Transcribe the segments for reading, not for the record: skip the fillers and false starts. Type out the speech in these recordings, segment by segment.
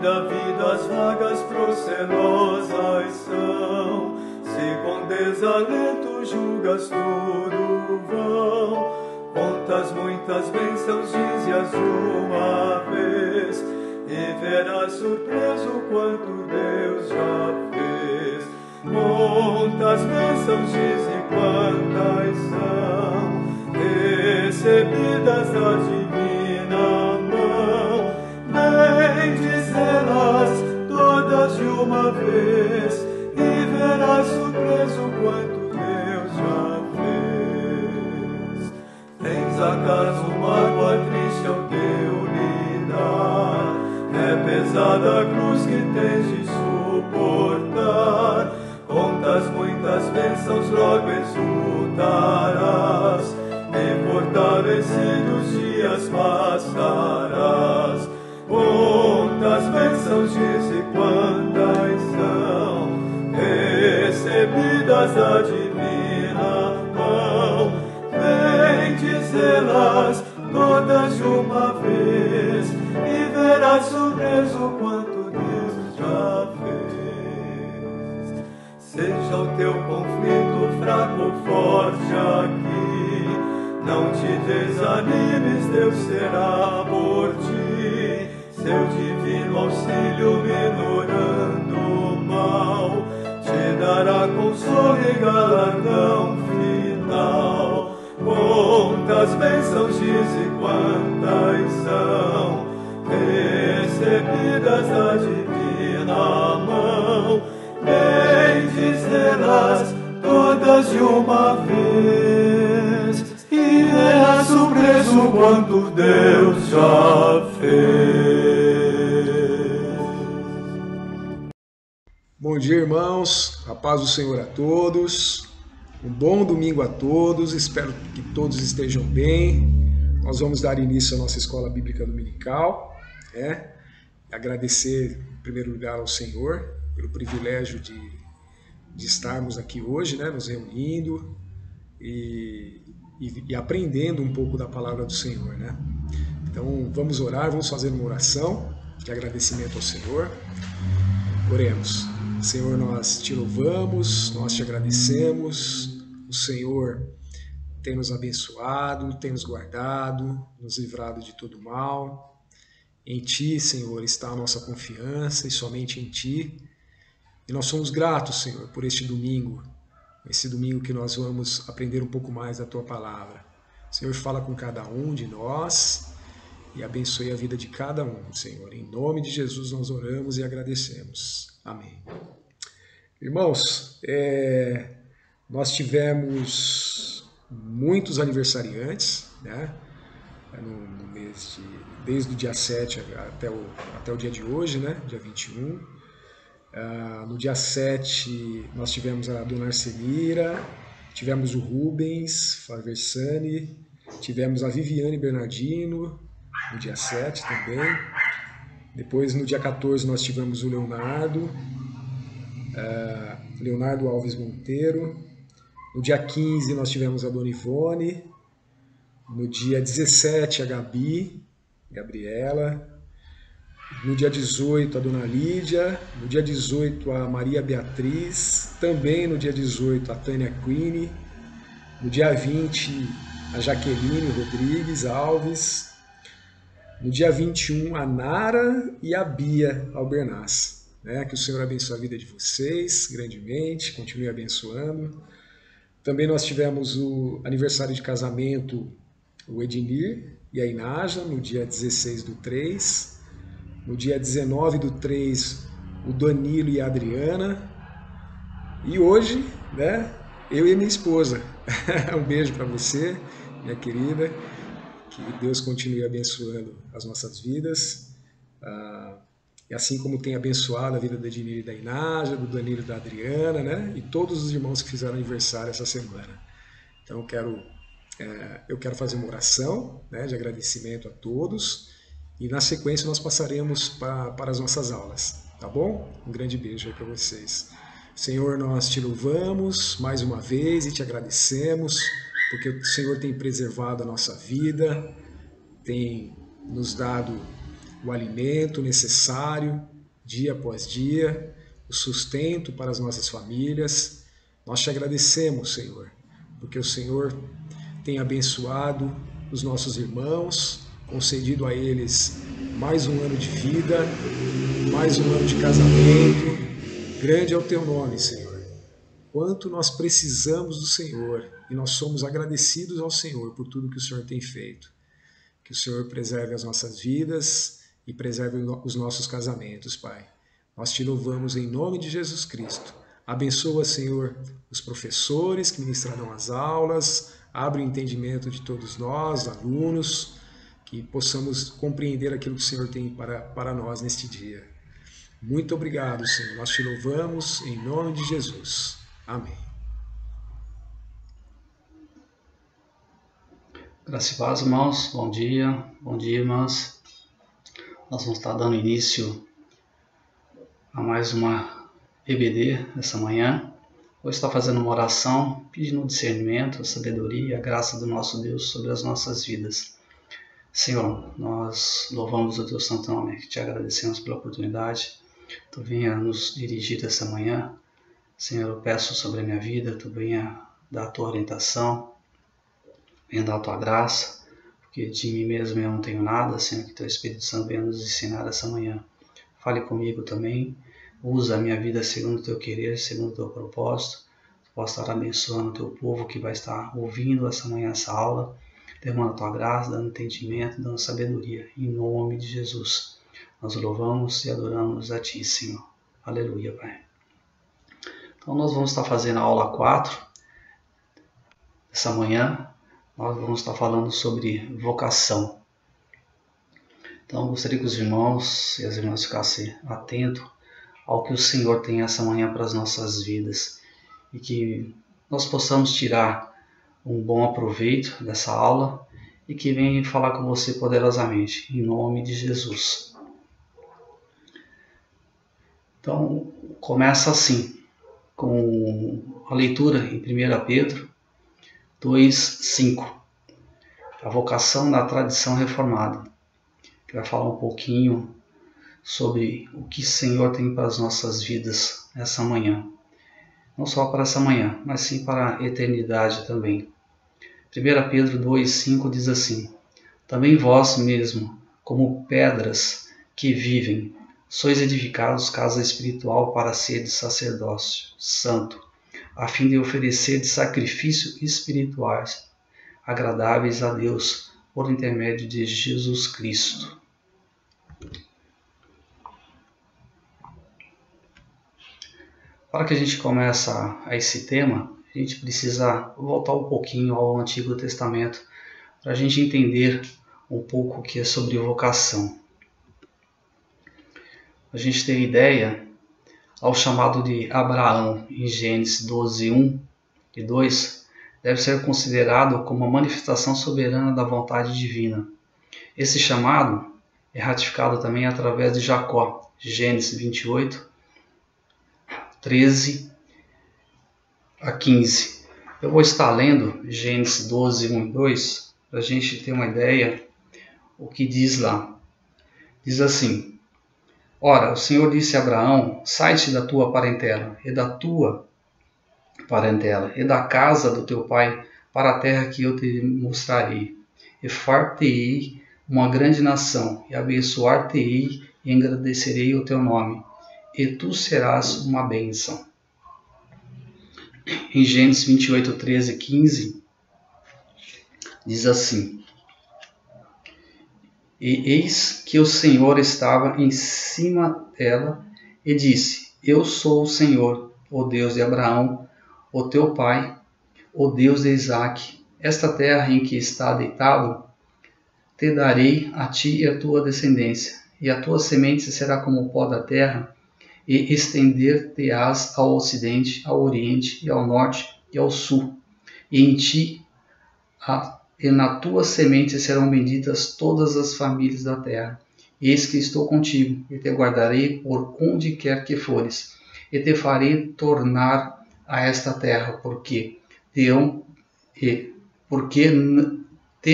da vida as vagas procelosas são. Se com desalento julgas tudo vão, contas muitas bênçãos, dize-as de uma vez, e verás surpreso quanto Deus já fez. Quantas bênçãos, dize quantas são, recebidas da divina mão. Bendize-las todas de uma vez, e verás surpreso quanto Deus já fez. Tens acaso mágoa triste ao teu lidar? É pesada a cruz que tens de suportar. Contas muitas bênçãos, logo exultarás, e fortalecidos dias passarás. Quantas bênçãos, dize quantas são, recebidas da divina mão. Bendize-las todas de uma vez, e verás surpreso quanto Deus já fez. Seja o teu conflito fraco ou forte aqui, não te desanimes, Deus será por ti. Seu divino auxílio minorando o mal, te dará consolo e galardão final. Quantas bênçãos, dize quantas são, recebidas da divina mão. Bendize-las todas de uma vez, e verás surpreso quanto Deus já fez. Bom dia, irmãos, a paz do Senhor a todos, um bom domingo a todos, espero que todos estejam bem. Nós vamos dar início à nossa escola bíblica dominical, agradecer em primeiro lugar ao Senhor pelo privilégio de estarmos aqui hoje, nos reunindo e aprendendo um pouco da palavra do Senhor, Então vamos orar, vamos fazer uma oração de agradecimento ao Senhor. Oremos. Senhor, nós te louvamos, nós te agradecemos. O Senhor tem nos abençoado, tem nos guardado, nos livrado de todo mal. Em Ti, Senhor, está a nossa confiança e somente em Ti. E nós somos gratos, Senhor, por este domingo, esse domingo que nós vamos aprender um pouco mais da Tua Palavra. Senhor, fala com cada um de nós e abençoe a vida de cada um, Senhor. Em nome de Jesus nós oramos e agradecemos. Amém. Irmãos, nós tivemos muitos aniversariantes, no mês desde o dia 7 até o dia de hoje, dia 21. No dia 7 nós tivemos a Dona Arcenira, tivemos o Rubens Faversani, tivemos a Viviane Bernardino no dia 7 também. Depois no dia 14 nós tivemos o Leonardo Alves Monteiro. No dia 15 nós tivemos a Dona Ivone. No dia 17 a Gabriela. No dia 18 a Dona Lídia. No dia 18 a Maria Beatriz. Também no dia 18 a Tânia Quini. No dia 20 a Jaqueline Rodrigues Alves. No dia 21 a Nara e a Bia Albernaz. Que o Senhor abençoe a vida de vocês grandemente, continue abençoando. Também nós tivemos o aniversário de casamento, o Ednir e a Inaja, no dia 16/3. No dia 19/3, o Danilo e a Adriana. E hoje, eu e a minha esposa. Um beijo para você, minha querida. Que Deus continue abençoando as nossas vidas. E assim como tem abençoado a vida da Ednir e da Inaja, do Danilo e da Adriana, e todos os irmãos que fizeram aniversário essa semana. Então eu quero fazer uma oração de agradecimento a todos e na sequência nós passaremos para as nossas aulas, tá bom? Um grande beijo aí para vocês. Senhor, nós te louvamos mais uma vez e te agradecemos porque o Senhor tem preservado a nossa vida, tem nos dado o alimento necessário dia após dia, o sustento para as nossas famílias. Nós te agradecemos, Senhor, porque o Senhor tem abençoado os nossos irmãos, concedido a eles mais um ano de vida, mais um ano de casamento. Grande é o teu nome, Senhor. Quanto nós precisamos do Senhor e nós somos agradecidos ao Senhor por tudo que o Senhor tem feito. Que o Senhor preserve as nossas vidas e preserve os nossos casamentos, Pai. Nós te louvamos em nome de Jesus Cristo. Abençoa, Senhor, os professores que ministrarão as aulas, abre o entendimento de todos nós, alunos, que possamos compreender aquilo que o Senhor tem para nós neste dia. Muito obrigado, Senhor. Nós te louvamos em nome de Jesus. Amém. Graças e paz, irmãos. Bom dia, irmãs. Nós vamos estar dando início a mais uma EBD essa manhã. Vou estar fazendo uma oração, pedindo discernimento, a sabedoria e a graça do nosso Deus sobre as nossas vidas. Senhor, nós louvamos o teu santo nome, que te agradecemos pela oportunidade. Tu venha nos dirigir essa manhã. Senhor, eu peço sobre a minha vida, tu venha dar a tua orientação, venha dar a tua graça, porque de mim mesmo eu não tenho nada, Senhor, que teu Espírito Santo venha nos ensinar essa manhã. Fale comigo também, usa a minha vida segundo o teu querer, segundo o teu propósito. Tu possa estar abençoando o teu povo que vai estar ouvindo essa manhã essa aula, derramando a tua graça, dando entendimento, dando sabedoria, em nome de Jesus. Nós louvamos e adoramos a ti, Senhor. Aleluia, Pai. Então nós vamos estar fazendo a aula 4 essa manhã. Nós vamos estar falando sobre vocação. Então eu gostaria que os irmãos e as irmãs ficassem atentos ao que o Senhor tem essa manhã para as nossas vidas e que nós possamos tirar um bom aproveito dessa aula e que venha falar com você poderosamente, em nome de Jesus. Então começa assim, com a leitura em 1 Pedro 2:5, a vocação da tradição reformada, que vai falar um pouquinho sobre o que o Senhor tem para as nossas vidas essa manhã. Não só para essa manhã, mas sim para a eternidade também. 1 Pedro 2:5 diz assim: também vós mesmo, como pedras que vivem, sois edificados casa espiritual para seres sacerdócio santo, a fim de oferecer sacrifícios espirituais agradáveis a Deus por intermédio de Jesus Cristo. Para que a gente comece a esse tema, a gente precisa voltar um pouquinho ao Antigo Testamento para a gente entender um pouco o que é sobre vocação. A gente tem ideia ao chamado de Abraão em Gênesis 12:1 e 2 deve ser considerado como uma manifestação soberana da vontade divina. Esse chamado é ratificado também através de Jacó, Gênesis 28:13 a 15. Eu vou estar lendo Gênesis 12:1 e 2 para a gente ter uma ideia o que diz lá. Diz assim: ora, o Senhor disse a Abraão: sai-te da tua parentela e da casa do teu pai para a terra que eu te mostrarei. E far-te-ei uma grande nação, e abençoar-te-ei e engrandecerei o teu nome, e tu serás uma bênção. Em Gênesis 28:13 e 15, diz assim: e eis que o Senhor estava em cima dela e disse: eu sou o Senhor, o Deus de Abraão, o teu pai, o Deus de Isaque. Esta terra em que está deitado, te darei a ti e a tua descendência, e a tua semente será como o pó da terra, e estender-te-ás ao ocidente, ao oriente, e ao norte, e ao sul. E em ti e na tua semente serão benditas todas as famílias da terra. Eis que estou contigo, e te guardarei por onde quer que fores, e te farei tornar a esta terra, porque te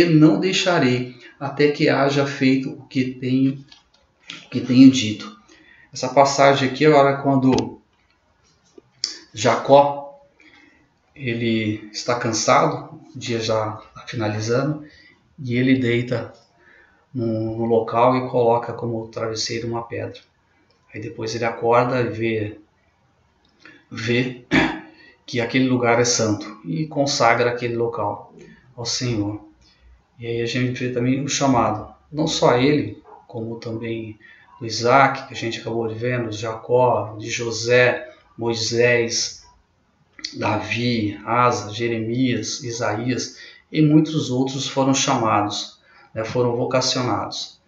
não deixarei, até que haja feito o que tenho que tenho dito. Essa passagem aqui é a hora quando Jacó, ele está cansado, o dia já está finalizando, e ele deita no local e coloca como travesseiro uma pedra. Aí depois ele acorda e vê que aquele lugar é santo e consagra aquele local ao Senhor. E aí a gente vê também o chamado, não só a ele, como também do Isaac, que a gente acabou de ver, de Jacó, de José, Moisés, Davi, Asa, Jeremias, Isaías e muitos outros foram chamados, foram vocacionados.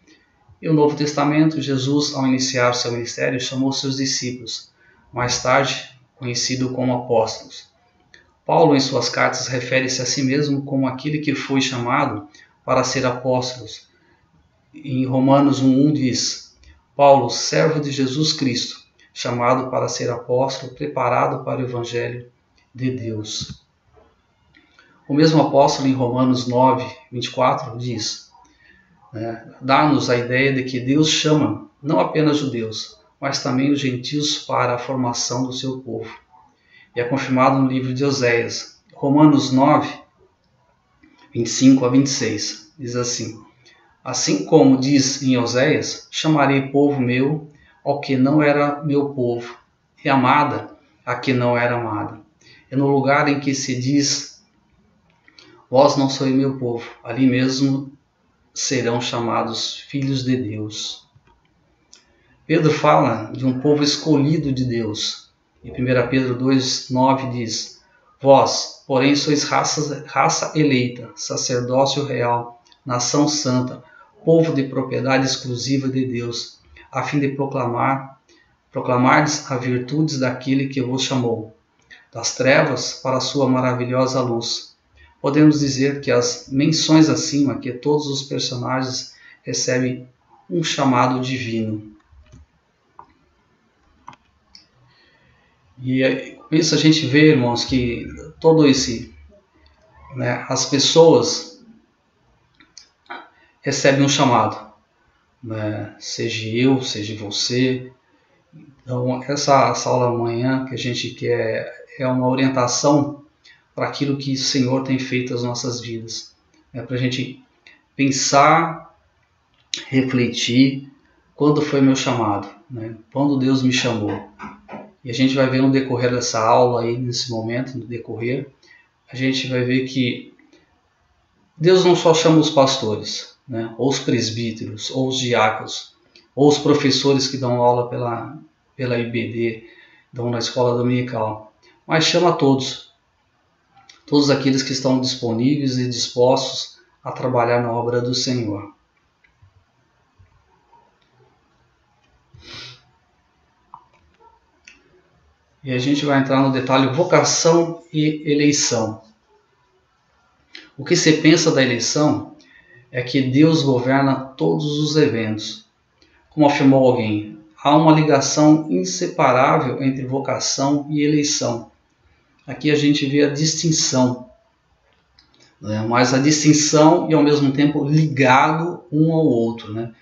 E o Novo Testamento, Jesus, ao iniciar seu ministério, chamou seus discípulos, mais tarde conhecido como apóstolos. Paulo, em suas cartas, refere-se a si mesmo como aquele que foi chamado para ser apóstolos. Em Romanos 1:1 diz: Paulo, servo de Jesus Cristo, chamado para ser apóstolo, preparado para o Evangelho de Deus. O mesmo apóstolo, em Romanos 9:24, diz: dá-nos a ideia de que Deus chama não apenas judeus, mas também os gentios para a formação do seu povo. E é confirmado no livro de Oséias, Romanos 9:25-26, diz assim: assim como diz em Oséias, chamarei povo meu ao que não era meu povo, e amada a que não era amada. É no lugar em que se diz, vós não sois meu povo, ali mesmo serão chamados filhos de Deus. Pedro fala de um povo escolhido de Deus. Em 1 Pedro 2:9 diz: vós, porém, sois raça eleita, sacerdócio real, nação santa, povo de propriedade exclusiva de Deus, a fim de proclamardes as virtudes daquele que vos chamou, das trevas para a sua maravilhosa luz. Podemos dizer que as menções acima, que todos os personagens recebem um chamado divino. E com isso a gente vê, irmãos, que todo esse, as pessoas recebem um chamado, seja eu, seja você. Então essa aula amanhã que a gente quer é uma orientação para aquilo que o Senhor tem feito nas nossas vidas. Para a gente pensar, refletir, quando foi meu chamado, quando Deus me chamou. E a gente vai ver no decorrer dessa aula, aí, nesse momento, no decorrer, a gente vai ver que Deus não só chama os pastores, ou os presbíteros, ou os diáconos, ou os professores que dão aula pela IBD, dão na escola dominical, mas chama a todos aqueles que estão disponíveis e dispostos a trabalhar na obra do Senhor. E a gente vai entrar no detalhe vocação e eleição. O que se pensa da eleição é que Deus governa todos os eventos. Como afirmou alguém, há uma ligação inseparável entre vocação e eleição. Aqui a gente vê a distinção, mas a distinção e ao mesmo tempo ligado um ao outro.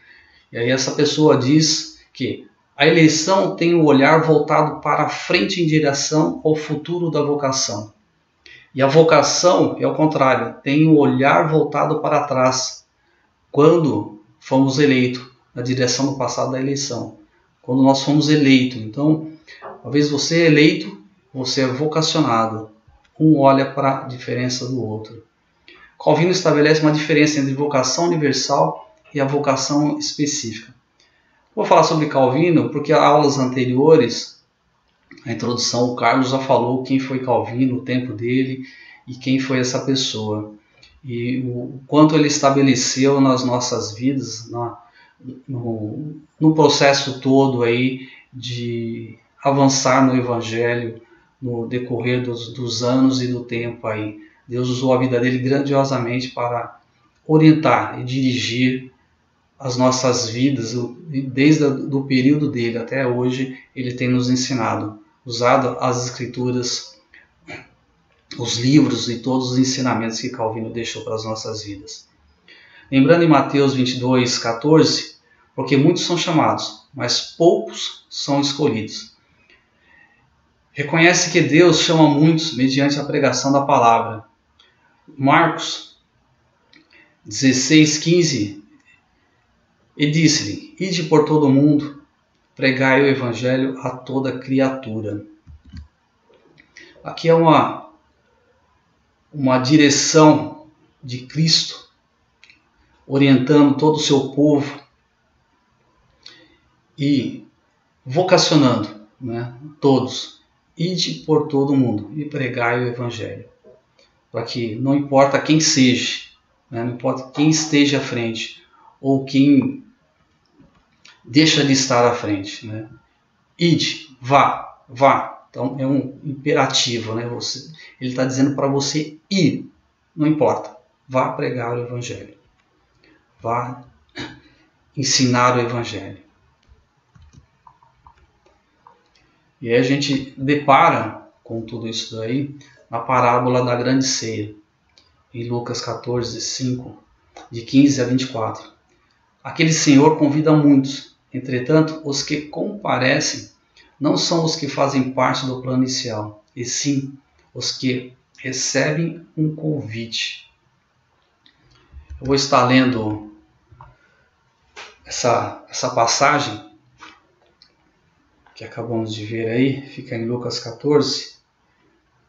E aí essa pessoa diz que a eleição tem o olhar voltado para a frente em direção ao futuro da vocação. E a vocação é o contrário, tem o olhar voltado para trás, quando fomos eleitos, na direção do passado da eleição. Quando nós fomos eleitos. Então, uma vez você é eleito, você é vocacionado. Um olha para a diferença do outro. Calvino estabelece uma diferença entre vocação universal e a vocação específica. Vou falar sobre Calvino porque as aulas anteriores, a introdução, o Carlos já falou quem foi Calvino, o tempo dele e quem foi essa pessoa. E o quanto ele estabeleceu nas nossas vidas, no processo todo aí de avançar no Evangelho, no decorrer dos anos e do tempo aí. Deus usou a vida dele grandiosamente para orientar e dirigir as nossas vidas, desde o período dele até hoje, ele tem nos ensinado, usado as escrituras, os livros e todos os ensinamentos que Calvino deixou para as nossas vidas. Lembrando em Mateus 22:14, porque muitos são chamados, mas poucos são escolhidos. Reconhece que Deus chama muitos mediante a pregação da palavra. Marcos 16:15, e disse-lhe: ide por todo o mundo, pregai o evangelho a toda criatura. Aqui é uma direção de Cristo, orientando todo o seu povo e vocacionando, né, todos. Ide por todo o mundo e pregai o evangelho. Para que não importa quem seja, né, não importa quem esteja à frente ou quem deixa de estar à frente, né? Ide, vá. Então é um imperativo, né? Ele está dizendo para você ir, não importa. Vá pregar o evangelho. Vá ensinar o evangelho. E aí a gente depara com tudo isso daí na parábola da grande ceia, em Lucas 14, 5, de 15 a 24. Aquele Senhor convida muitos, entretanto, os que comparecem não são os que fazem parte do plano inicial, e sim os que recebem um convite. Eu vou estar lendo essa passagem que acabamos de ver aí, fica em Lucas 14,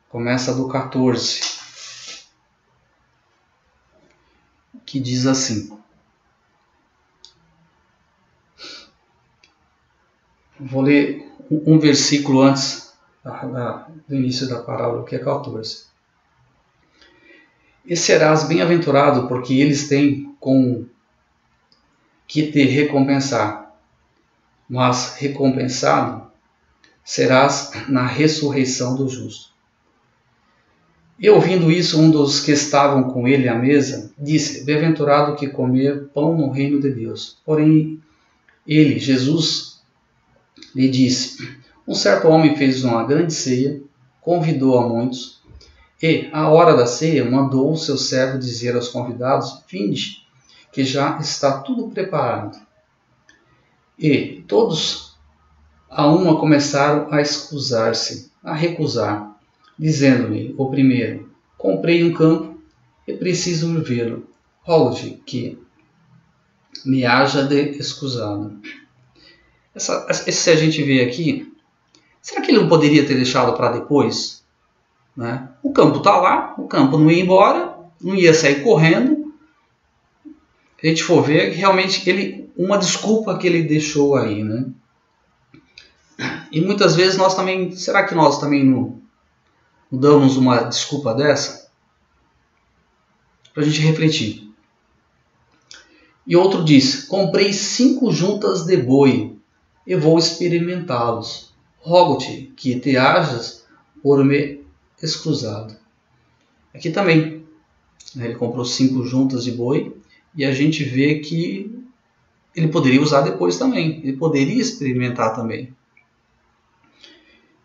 começa do 14, que diz assim. Vou ler um versículo antes do início da parábola, que é 14. E serás bem-aventurado, porque eles têm com que te recompensar, mas recompensado serás na ressurreição do justo. E ouvindo isso, um dos que estavam com ele à mesa, disse: bem-aventurado que comer pão no reino de Deus. Porém, ele, Jesus, lhe disse: um certo homem fez uma grande ceia, convidou a muitos, e, à hora da ceia, mandou o seu servo dizer aos convidados: vinde, que já está tudo preparado. E todos a uma começaram a excusar-se, a recusar, dizendo-lhe o primeiro: comprei um campo e preciso ir vê-lo. Rogo-te que me haja de escusado. Se a gente vê aqui, será que ele não poderia ter deixado para depois? Né? O campo está lá, o campo não ia embora, não ia sair correndo. Se a gente for ver, realmente uma desculpa que ele deixou aí, né? E muitas vezes nós também, será que nós também não damos uma desculpa dessa? Para a gente refletir. E outro diz: comprei 5 juntas de boi e vou experimentá-los. Rogo-te que te hajas por me escusado. Aqui também, né, ele comprou 5 juntas de boi e a gente vê que ele poderia usar depois também. Ele poderia experimentar também.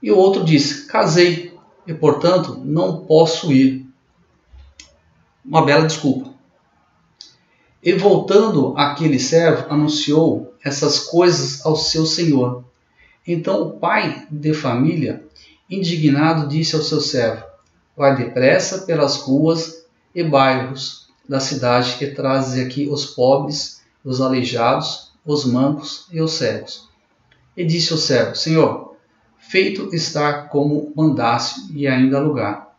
E o outro diz: casei e, portanto, não posso ir. Uma bela desculpa. E voltando aquele servo, anunciou essas coisas ao seu senhor. Então o pai de família, indignado, disse ao seu servo: vai depressa pelas ruas e bairros da cidade e trazes aqui os pobres, os aleijados, os mancos e os cegos. E disse o servo: Senhor, feito está como mandaste, e ainda há lugar.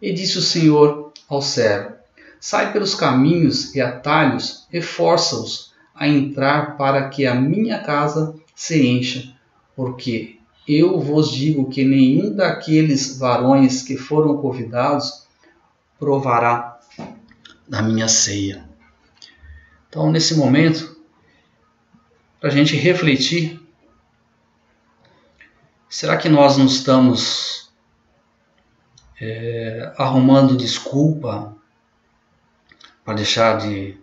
E disse o Senhor ao servo: sai pelos caminhos e atalhos e força-os a entrar para que a minha casa se encha, porque eu vos digo que nenhum daqueles varões que foram convidados provará da minha ceia. Então, nesse momento, para a gente refletir, será que nós não estamos arrumando desculpa para deixar de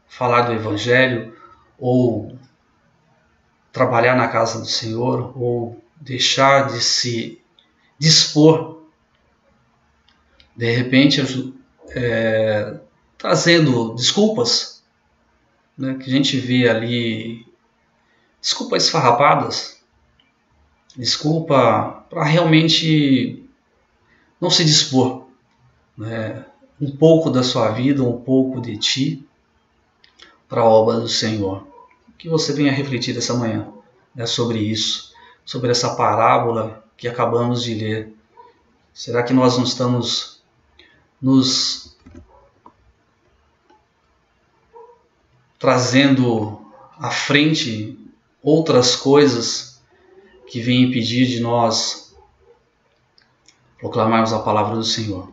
falar do Evangelho, ou trabalhar na casa do Senhor, ou deixar de se dispor, de repente trazendo desculpas né, que a gente vê ali, desculpa esfarrapadas, desculpa para realmente não se dispor, né, um pouco da sua vida, um pouco de ti, para a obra do Senhor. Que você venha refletir essa manhã, né, sobre isso, sobre essa parábola que acabamos de ler. Será que nós não estamos nos trazendo à frente outras coisas que vêm impedir de nós proclamarmos a palavra do Senhor?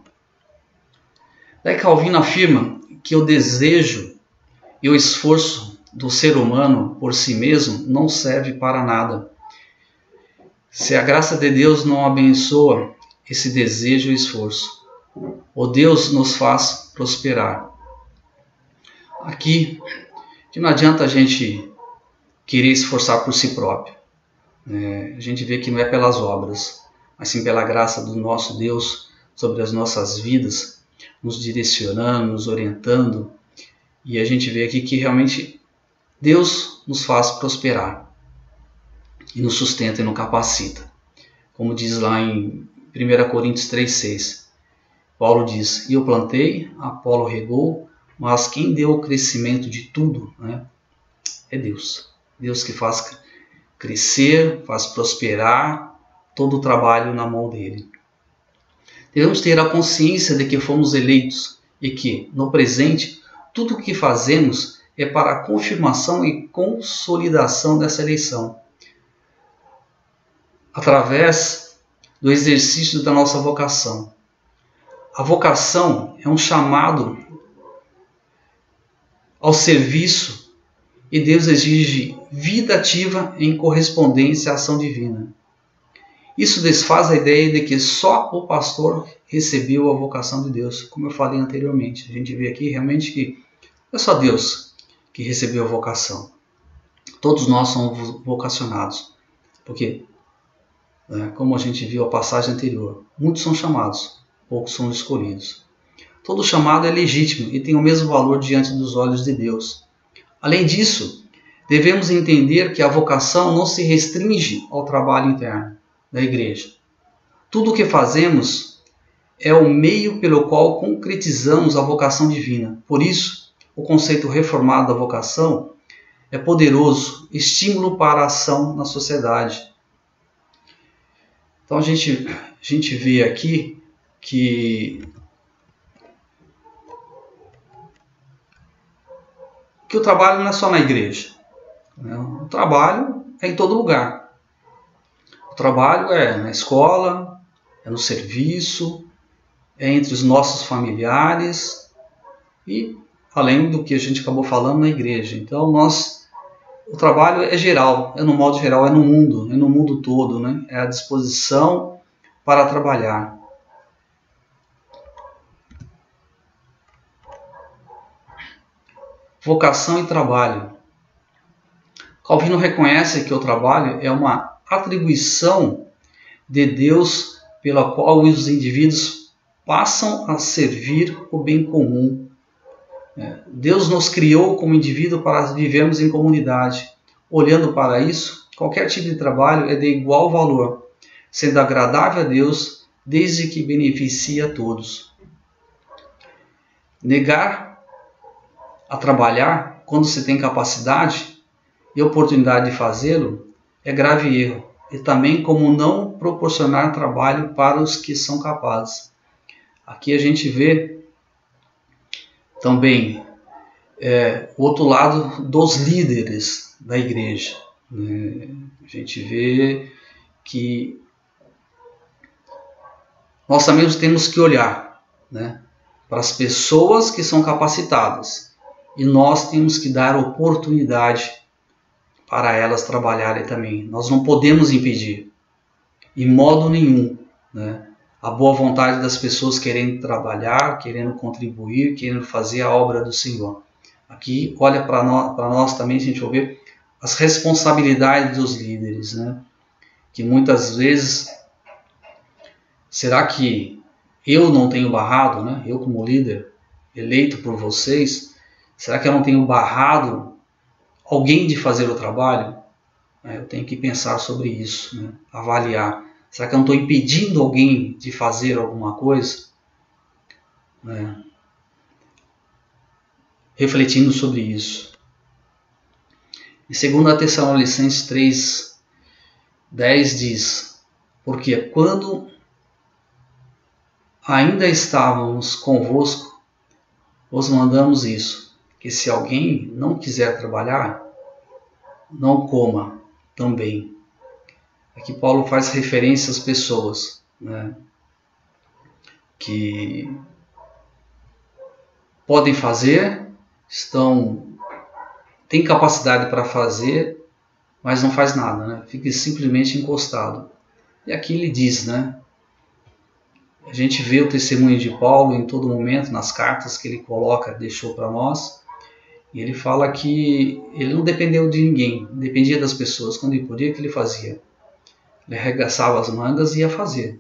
Daí Calvino afirma que o desejo e o esforço do ser humano por si mesmo não serve para nada. Se a graça de Deus não abençoa esse desejo e esforço, o Deus nos faz prosperar. Aqui, que não adianta a gente querer esforçar por si próprio. A gente vê que não é pelas obras, mas sim pela graça do nosso Deus sobre as nossas vidas, nos direcionando, nos orientando. E a gente vê aqui que realmente Deus nos faz prosperar e nos sustenta e nos capacita. Como diz lá em 1 Coríntios 3,6, Paulo diz: e eu plantei, Apolo regou, mas quem deu o crescimento de tudo, né, é Deus. Deus que faz crescer, faz prosperar, todo o trabalho na mão dele. Devemos ter a consciência de que fomos eleitos e que, no presente, tudo o que fazemos é para a confirmação e consolidação dessa eleição, através do exercício da nossa vocação. A vocação é um chamado ao serviço e Deus exige vida ativa em correspondência à ação divina. Isso desfaz a ideia de que só o pastor recebeu a vocação de Deus, como eu falei anteriormente. A gente vê aqui realmente que não é só Deus que recebeu a vocação. Todos nós somos vocacionados. Porque, como a gente viu a passagem anterior, muitos são chamados, poucos são escolhidos. Todo chamado é legítimo e tem o mesmo valor diante dos olhos de Deus. Além disso, devemos entender que a vocação não se restringe ao trabalho interno da igreja. Tudo o que fazemos é o meio pelo qual concretizamos a vocação divina. Por isso, o conceito reformado da vocação é poderoso estímulo para a ação na sociedade. Então a gente vê aqui que o trabalho não é só na igreja. O trabalho é em todo lugar. O trabalho é na escola, é no serviço, é entre os nossos familiares e além do que a gente acabou falando na igreja. Então o trabalho é geral, é no modo geral, é no mundo todo, né? É a disposição para trabalhar. Vocação e trabalho. Calvino reconhece que o trabalho é uma atribuição de Deus pela qual os indivíduos passam a servir o bem comum. Deus nos criou como indivíduo para vivermos em comunidade. Olhando para isso, qualquer tipo de trabalho é de igual valor, sendo agradável a Deus desde que beneficie a todos. Negar a trabalhar quando se tem capacidade e oportunidade de fazê-lo é grave erro, e também como não proporcionar trabalho para os que são capazes. Aqui a gente vê também o outro lado dos líderes da igreja. A gente vê que nós também temos que olhar, para as pessoas que são capacitadas, e nós temos que dar oportunidade para elas trabalharem também. Nós não podemos impedir, em modo nenhum, a boa vontade das pessoas querendo trabalhar, querendo contribuir, querendo fazer a obra do Senhor. Aqui, olha para nós também, a gente vai ver as responsabilidades dos líderes, que muitas vezes, será que eu não tenho barrado, eu como líder, eleito por vocês, será que eu não tenho barrado alguém de fazer o trabalho, eu tenho que pensar sobre isso, né? Avaliar. Será que eu não estou impedindo alguém de fazer alguma coisa? Refletindo sobre isso. Em 2 Tessalonicenses 3:10 diz: porque quando ainda estávamos convosco, vos mandamos isso, que se alguém não quiser trabalhar, não coma também. Aqui Paulo faz referência às pessoas, né, que podem fazer, têm capacidade para fazer, mas não faz nada, né? Fica simplesmente encostado. E aqui ele diz, né? A gente vê o testemunho de Paulo em todo momento, nas cartas que ele deixou para nós, e ele fala que ele não dependeu de ninguém, dependia das pessoas. Quando ele podia, o que ele fazia? Ele arregaçava as mangas e ia fazer.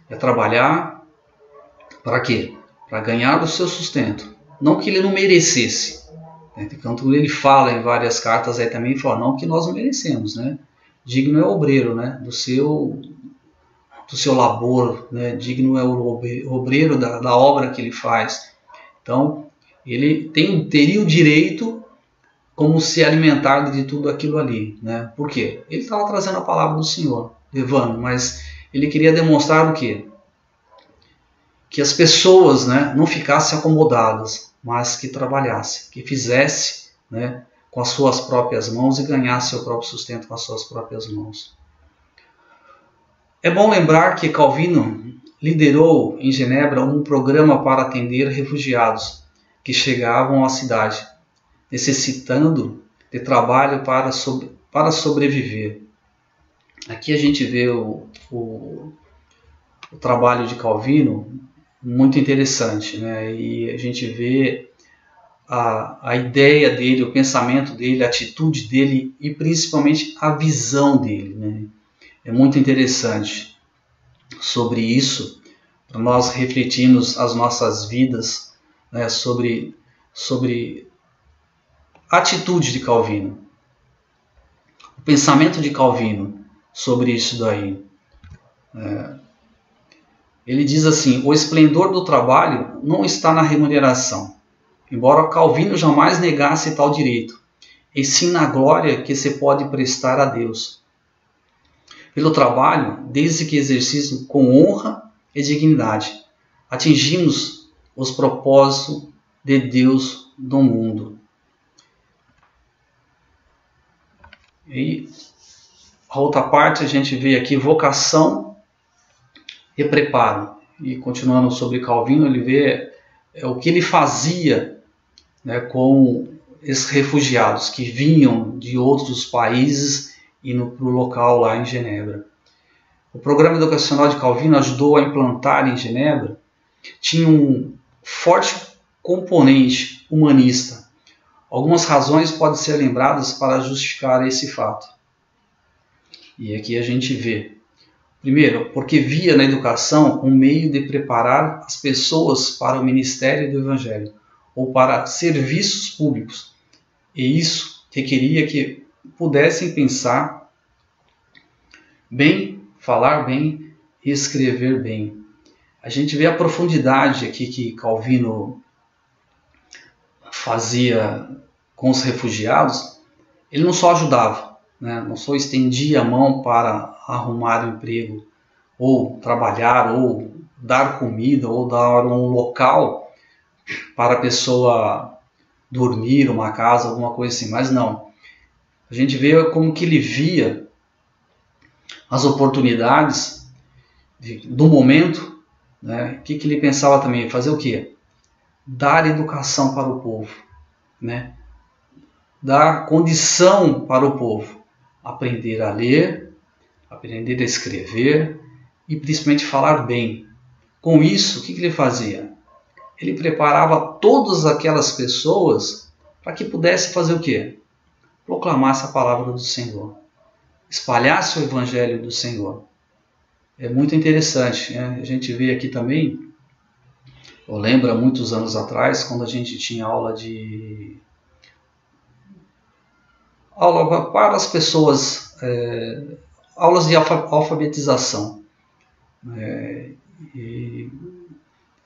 Ia trabalhar, para quê? Para ganhar o seu sustento. Não que ele não merecesse. Tanto ele fala em várias cartas aí também, fala, não que nós não merecemos, né? Digno é o obreiro, né? Do seu labor, né? Digno é o obreiro da obra que ele faz. Então, ele teria o direito como se alimentar de tudo aquilo ali, né? Por quê? Ele estava trazendo a palavra do Senhor, levando, mas ele queria demonstrar o quê? Que as pessoas, né, não ficassem acomodadas, mas que trabalhassem, que fizesse, né, com as suas próprias mãos e ganhasse seu próprio sustento com as suas próprias mãos. É bom lembrar que Calvino liderou em Genebra um programa para atender refugiados que chegavam à cidade, necessitando de trabalho para sobreviver. Aqui a gente vê o trabalho de Calvino muito interessante, né? E a gente vê a ideia dele, o pensamento dele, a atitude dele e principalmente a visão dele, né? É muito interessante sobre isso, para nós refletirmos as nossas vidas, né, sobre a atitude de Calvino, o pensamento de Calvino sobre isso daí. Ele diz assim: o esplendor do trabalho não está na remuneração, embora Calvino jamais negasse tal direito, e sim na glória que se pode prestar a Deus pelo trabalho, desde que exercido com honra e dignidade, atingimos os propósitos de Deus no mundo. E a outra parte a gente vê aqui vocação e preparo. E continuando sobre Calvino, ele vê o que ele fazia, né, com esses refugiados que vinham de outros países indo para o local lá em Genebra. O programa educacional de Calvino ajudou a implantar em Genebra, tinha um forte componente humanista. Algumas razões podem ser lembradas para justificar esse fato. E aqui a gente vê. Primeiro, porque via na educação um meio de preparar as pessoas para o ministério do Evangelho ou para serviços públicos. E isso requeria que pudessem pensar bem, falar bem e escrever bem. A gente vê a profundidade aqui que Calvino fazia com os refugiados. Ele não só ajudava, né? Não só estendia a mão para arrumar um emprego, ou trabalhar, ou dar comida, ou dar um local para a pessoa dormir, uma casa, alguma coisa assim, mas não. A gente vê como que ele via as oportunidades do momento, né? O que ele pensava também? Fazer o quê? Dar educação para o povo, né? Dar condição para o povo, aprender a ler, aprender a escrever e principalmente falar bem. Com isso, o que ele fazia? Ele preparava todas aquelas pessoas para que pudesse fazer o quê? Proclamasse a palavra do Senhor, espalhasse o Evangelho do Senhor. É muito interessante, né? A gente vê aqui também, eu lembro há muitos anos atrás, quando a gente tinha aula de para as pessoas, aulas de alfabetização. E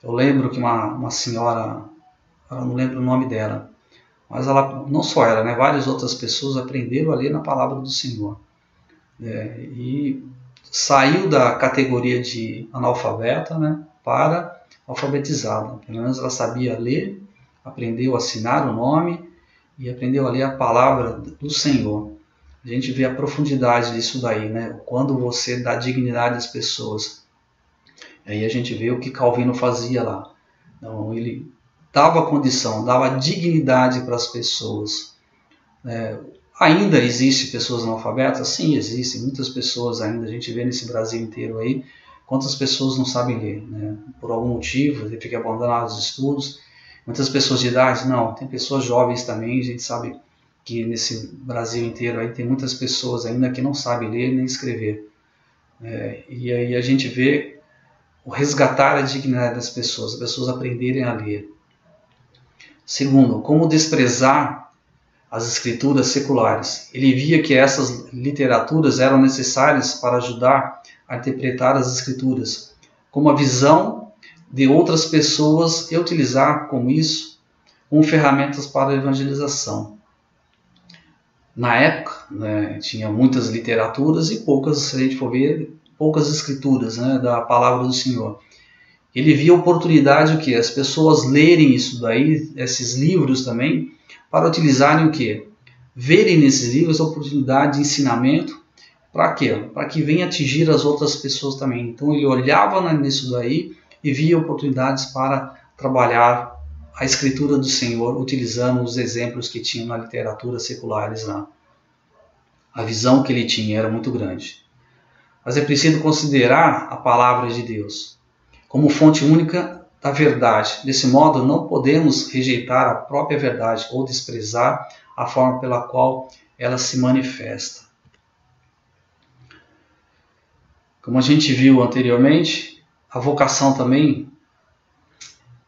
eu lembro que uma senhora, eu não lembro o nome dela, mas ela, não só ela, né, várias outras pessoas aprenderam a ler na palavra do Senhor. E saiu da categoria de analfabeta, né, para alfabetizada. Pelo menos ela sabia ler, aprendeu a assinar o nome e aprendeu a ler a palavra do Senhor. A gente vê a profundidade disso daí, né? Quando você dá dignidade às pessoas. Aí a gente vê o que Calvino fazia lá. Então, ele dava condição, dava dignidade para as pessoas. Ainda existem pessoas analfabetas? Sim, existem. Muitas pessoas ainda, a gente vê nesse Brasil inteiro aí, quantas pessoas não sabem ler, né? Por algum motivo, ele fica abandonado os estudos. Muitas pessoas de idade, não. Tem pessoas jovens também, a gente sabe que nesse Brasil inteiro aí tem muitas pessoas ainda que não sabem ler nem escrever. E aí a gente vê o resgatar a dignidade das pessoas, as pessoas aprenderem a ler. Segundo, como desprezar as escrituras seculares. Ele via que essas literaturas eram necessárias para ajudar a interpretar as escrituras, como a visão de outras pessoas e utilizar como isso como ferramentas para a evangelização. Na época, né, tinha muitas literaturas e poucas, se a gente for ver, poucas escrituras, né, da palavra do Senhor. Ele via oportunidade o quê? As pessoas lerem isso daí, esses livros também, para utilizarem o quê? Verem nesses livros a oportunidade de ensinamento. Para quê? Para que venha atingir as outras pessoas também. Então ele olhava nisso daí e via oportunidades para trabalhar a escritura do Senhor, utilizando os exemplos que tinha na literatura seculares lá. A visão que ele tinha era muito grande. Mas é preciso considerar a palavra de Deus como fonte única da verdade. Desse modo, não podemos rejeitar a própria verdade ou desprezar a forma pela qual ela se manifesta. Como a gente viu anteriormente, a vocação também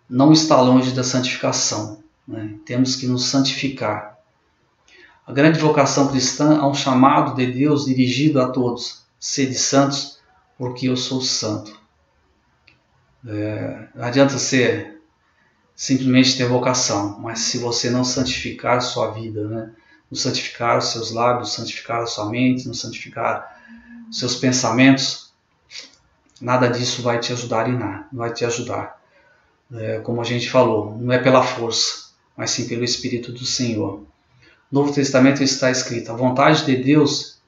não está longe da santificação, né? Temos que nos santificar. A grande vocação cristã é um chamado de Deus dirigido a todos. Sede santos, porque eu sou santo. Não adianta ser simplesmente ter vocação, mas se você não santificar a sua vida, né? Não santificar os seus lábios, santificar a sua mente, não santificar os seus pensamentos, nada disso vai te ajudar em nada, não vai te ajudar. Como a gente falou, não é pela força, mas sim pelo Espírito do Senhor. No Novo Testamento está escrito: a vontade de Deus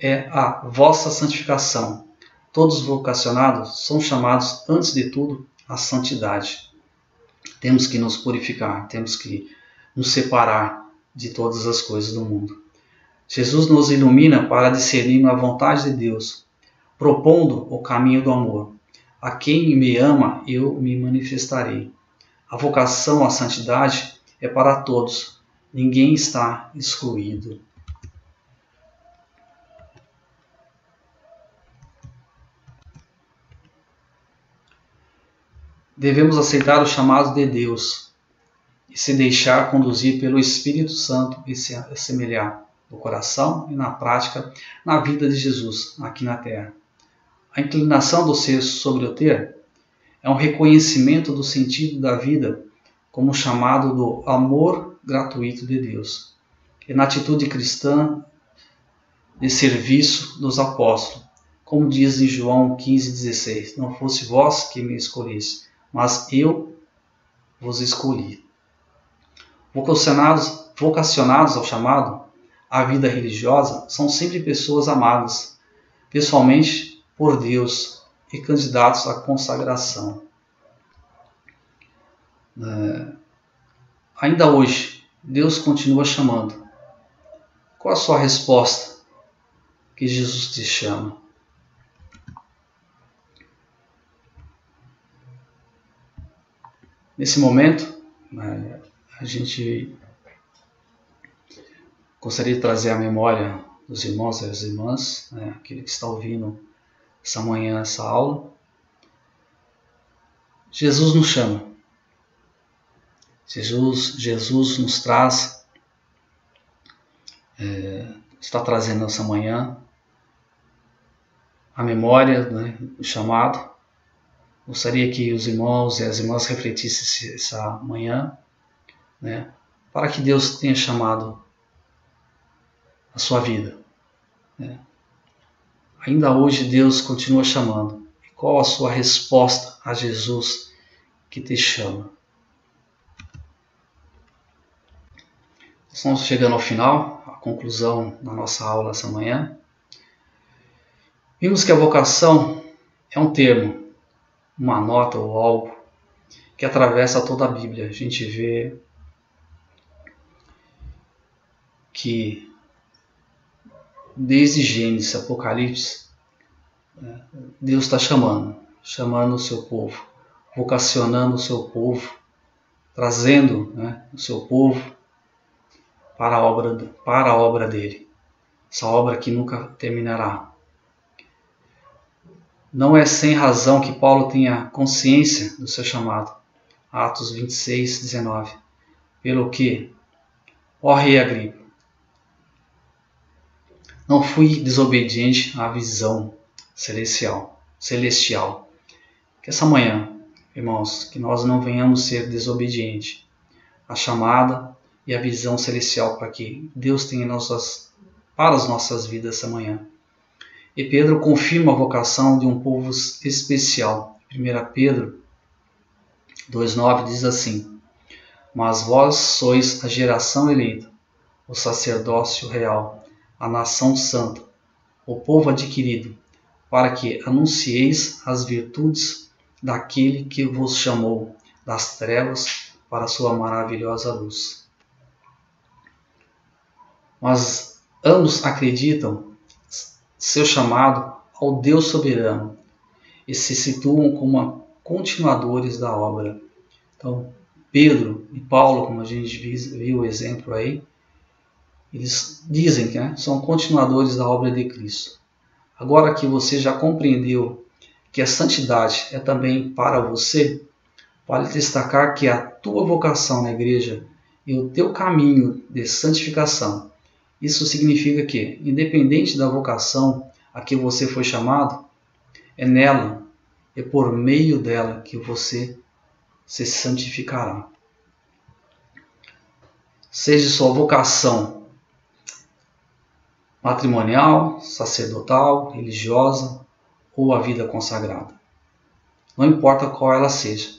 é a vossa santificação. Todos os vocacionados são chamados, antes de tudo, à santidade. Temos que nos purificar, temos que nos separar de todas as coisas do mundo. Jesus nos ilumina para discernir a vontade de Deus, propondo o caminho do amor. A quem me ama, eu me manifestarei. A vocação à santidade é para todos. Ninguém está excluído. Devemos aceitar o chamado de Deus e se deixar conduzir pelo Espírito Santo e se assemelhar no coração e na prática na vida de Jesus aqui na terra. A inclinação do ser sobre o ter é um reconhecimento do sentido da vida como chamado do amor gratuito de Deus. E na atitude cristã de serviço dos apóstolos, como diz em João 15,16, não fosse vós que me escolheste, mas eu vos escolhi. Vocacionados ao chamado, à vida religiosa, são sempre pessoas amadas, pessoalmente por Deus e candidatos à consagração. Ainda hoje, Deus continua chamando. Qual a sua resposta que Jesus te chama? Nesse momento, a gente gostaria de trazer à memória dos irmãos e das irmãs, aquele que está ouvindo essa manhã, essa aula. Jesus nos chama. Jesus nos traz está trazendo essa manhã a memória, né, o chamado. Gostaria que os irmãos e as irmãs refletissem essa manhã, né, para que Deus tenha chamado a sua vida, né? Ainda hoje Deus continua chamando. E qual a sua resposta a Jesus que te chama? Estamos chegando ao final, à conclusão da nossa aula essa manhã. Vimos que a vocação é um termo, uma nota ou algo que atravessa toda a Bíblia. A gente vê que desde Gênesis, Apocalipse, Deus está chamando o seu povo, vocacionando o seu povo, trazendo, né, o seu povo para a obra dele, essa obra que nunca terminará. Não é sem razão que Paulo tenha consciência do seu chamado. Atos 26, 19. Pelo que, ó rei Agripa, não fui desobediente à visão celestial. Que essa manhã, irmãos, que nós não venhamos ser desobedientes à chamada e à visão celestial para que Deus tenha para as nossas vidas essa manhã. E Pedro confirma a vocação de um povo especial. 1 Pedro 2,9 diz assim: mas vós sois a geração eleita, o sacerdócio real, a nação santa, o povo adquirido, para que anuncieis as virtudes daquele que vos chamou das trevas para a sua maravilhosa luz. Mas ambos acreditam seu chamado ao Deus soberano e se situam como continuadores da obra. Então, Pedro e Paulo, como a gente viu o exemplo aí, eles dizem que, né, são continuadores da obra de Cristo. Agora que você já compreendeu que a santidade é também para você, vale destacar que a tua vocação na igreja e o teu caminho de santificação, isso significa que, independente da vocação a que você foi chamado, é nela, é por meio dela que você se santificará. Seja sua vocação matrimonial, sacerdotal, religiosa ou a vida consagrada. Não importa qual ela seja,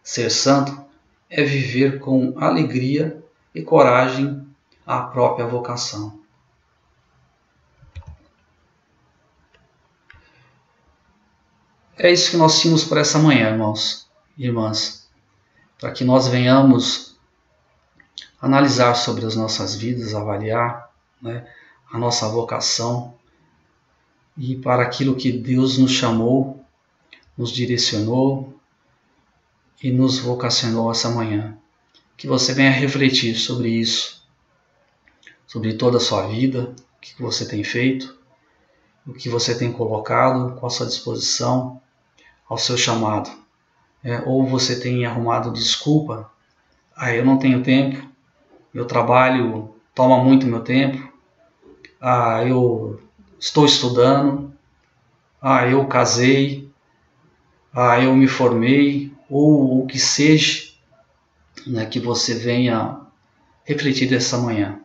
ser santo é viver com alegria e coragem a própria vocação. É isso que nós tínhamos para essa manhã, irmãos e irmãs, para que nós venhamos analisar sobre as nossas vidas, avaliar, né, a nossa vocação e para aquilo que Deus nos chamou, nos direcionou e nos vocacionou essa manhã. Que você venha refletir sobre isso, sobre toda a sua vida, o que você tem feito, o que você tem colocado com a sua disposição ao seu chamado. Ou você tem arrumado desculpa, eu não tenho tempo, meu trabalho toma muito meu tempo, eu estou estudando, eu casei, eu me formei, ou o que seja, né, que você venha refletir dessa manhã,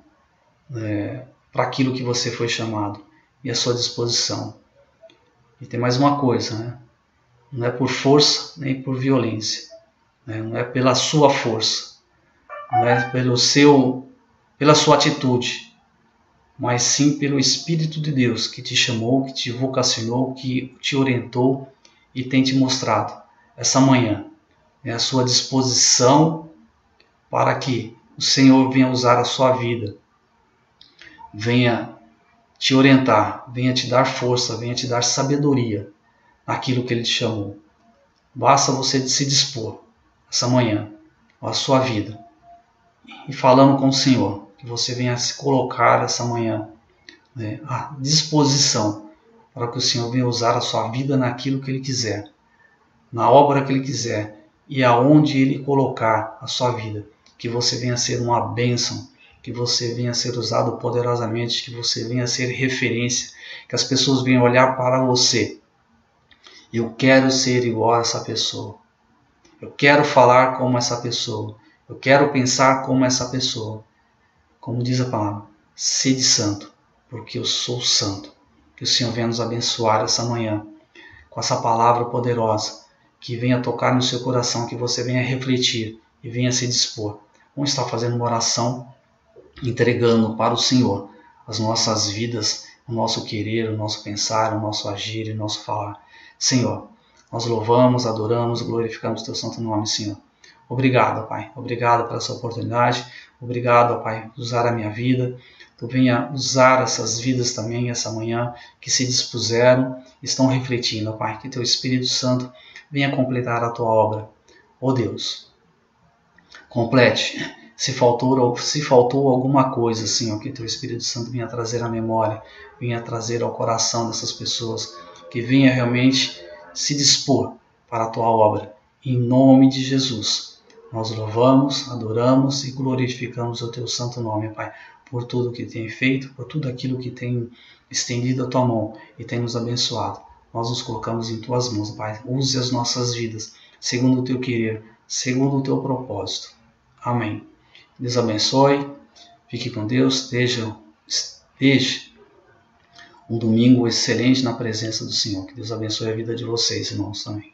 para aquilo que você foi chamado e a sua disposição. E tem mais uma coisa, né? Não é por força nem por violência, né? Não é pela sua força, não é pela sua atitude, mas sim pelo Espírito de Deus que te chamou, que te vocacionou, que te orientou e tem te mostrado essa manhã, a sua disposição para que o Senhor venha usar a sua vida, venha te orientar, venha te dar força, venha te dar sabedoria naquilo que Ele te chamou. Basta você se dispor essa manhã, a sua vida, e falando com o Senhor, que você venha se colocar essa manhã, né, à disposição para que o Senhor venha usar a sua vida naquilo que Ele quiser, na obra que Ele quiser e aonde Ele colocar a sua vida, que você venha ser uma bênção que você venha a ser usado poderosamente, que você venha a ser referência, que as pessoas venham olhar para você. Eu quero ser igual a essa pessoa. Eu quero falar como essa pessoa. Eu quero pensar como essa pessoa. Como diz a palavra, sede santo, porque eu sou santo. Que o Senhor venha nos abençoar essa manhã com essa palavra poderosa, que venha tocar no seu coração, que você venha refletir e venha se dispor. Vamos estar fazendo uma oração, entregando para o Senhor as nossas vidas, o nosso querer, o nosso pensar, o nosso agir e o nosso falar. Senhor, nós louvamos, adoramos, glorificamos o teu santo nome, Senhor. Obrigado, Pai. Obrigado por essa oportunidade. Obrigado, Pai, por usar a minha vida. Tu venha usar essas vidas também essa manhã que se dispuseram, estão refletindo, Pai. Que teu Espírito Santo venha completar a tua obra. Ó Deus, complete. Se faltou alguma coisa, Senhor, que teu Espírito Santo venha trazer à memória, venha trazer ao coração dessas pessoas, que venha realmente se dispor para a tua obra. Em nome de Jesus, nós louvamos, adoramos e glorificamos o teu santo nome, Pai, por tudo que tem feito, por tudo aquilo que tem estendido a tua mão e tem nos abençoado. Nós nos colocamos em tuas mãos, Pai. Use as nossas vidas, segundo o teu querer, segundo o teu propósito. Amém. Deus abençoe, fique com Deus, deixe um domingo excelente na presença do Senhor. Que Deus abençoe a vida de vocês, irmãos, também.